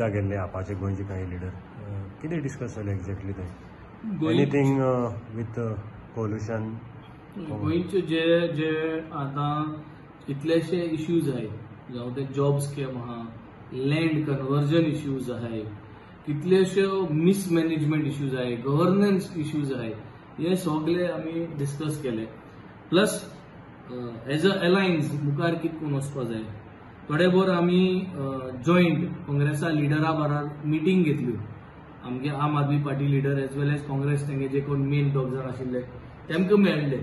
गेल्ले आपाचे गोंयचे काही लिडर कितें डिस्कस जालें एक्झॅक्टली थंय एनीथिंग विथ पोल्युशन गोंयचे जे जे आतां कितलेशे इश्यूज आहेत जावं ते जॉब स्कॅम आहा लँड कन्वर्जन इश्यूज आहाय कितलेश्यो मिसमॅनेजमेंट इश्यूज आहाय गव्हर्नन्स इश्यूज आहाय हे सगळे आमी डिस्कस केले प्लस एज अ अलायन्स मुखार कितें करून वचपा जाय थोडे भर आमी जॉयंट काँग्रेसा लिडरा बरोबर मिटींग घेतल्यो आमगे Aam Aadmi Party leader as well as Congress तेंगे जे कोण मेन दोग जाण आशिल्ले तेमकां मेळ्ळे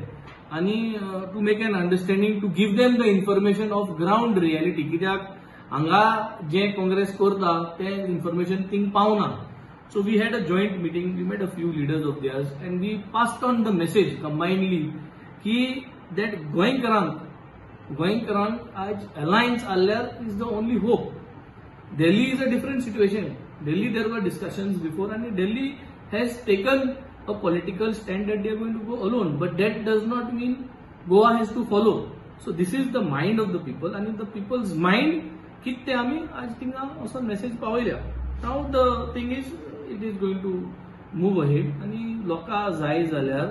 आनी to make an understanding to give them the information of ground reality कित्याक हांगा जे काँग्रेस करता ते इन्फॉर्मेशन थिंग पावना so we had a joint meeting we made a few leaders of theirs and we passed on the message combinedly की that गोंयकारांक आज अलायन्स आसल्यार is the only hope Delhi is a different situation Delhi there were discussions before आनी Delhi has taken a political stand that they are going to go alone, but that does not mean Goa has to follow. So this is the mind of the people, and in the people's mind, कित्ते आमी आज थिंगा असो message पावयल्या. Now the thing is, it is going to move ahead, आणि लोकां जाय जाल्यार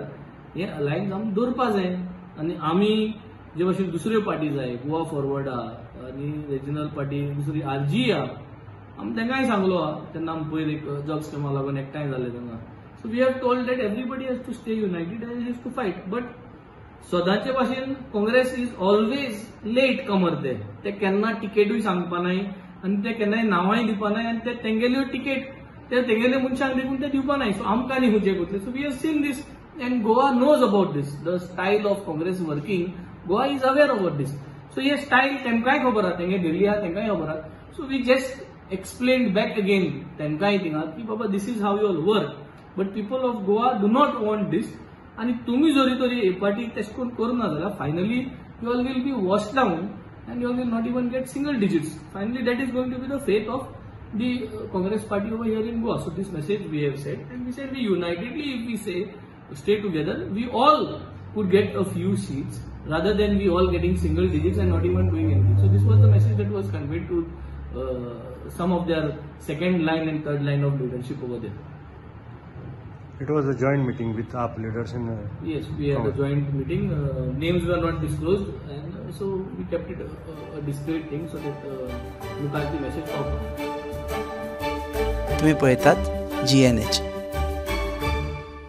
हे alliance आमी दवरपा जाय, आणि आमी जे भाशेन दुसऱ्यो पार्टी जाय गोवा फॉरवर्ड आहा आनी रिजनल पार्टी दुसरी आरजी आहा आमी तेंकाय सांगलो आहा तेन्ना आमी पयर एक जॉब स्कॅमा लागून एकठांय जाले तेन्ना. So we have told that everybody has to stay united and has to fight. But स्वतःचे भाशेन काँग्रेस इज ऑलवेज लेट कमर ते केन्ना टिकेटूय सांगपा नाय आनी ते केन्नाय नांवांय दिवपा नाय आनी ते तेंगेल्यो टिकेट ते तेंगेल्या मनशांक देखून ते दिवपा नाय सो आमकां न्ही हुजे करतले so we have seen this and Goa knows about this the style of Congress working Goa is aware about this so हे स्टायल तेमकांय खबर आहा तेंगे दिल्ली आहा तेंकांय खबर आहा so we just explain back again तेंकांय थिंगा की बाबा this is how your work but people of Goa do not want this आणि तुम्ही जरी तरी हे पार्टी तेश करून करूना जाल्यार finally you all will be wash down and you all will not even get single digits finally that is going to be the faith of the Congress party over here in Goa so this message we have said and we said we unitedly if we say stay together we all could get a few seats rather than we all getting single digits and not even doing anything. So this was the message that was conveyed to some of their second line and third line of leadership over there. It was a joint meeting with AAP leaders in yes, we had a joint meeting. Names were not disclosed, and so we kept it a discreet thing so that look at the message of. तुम्ही पळयतात GNH.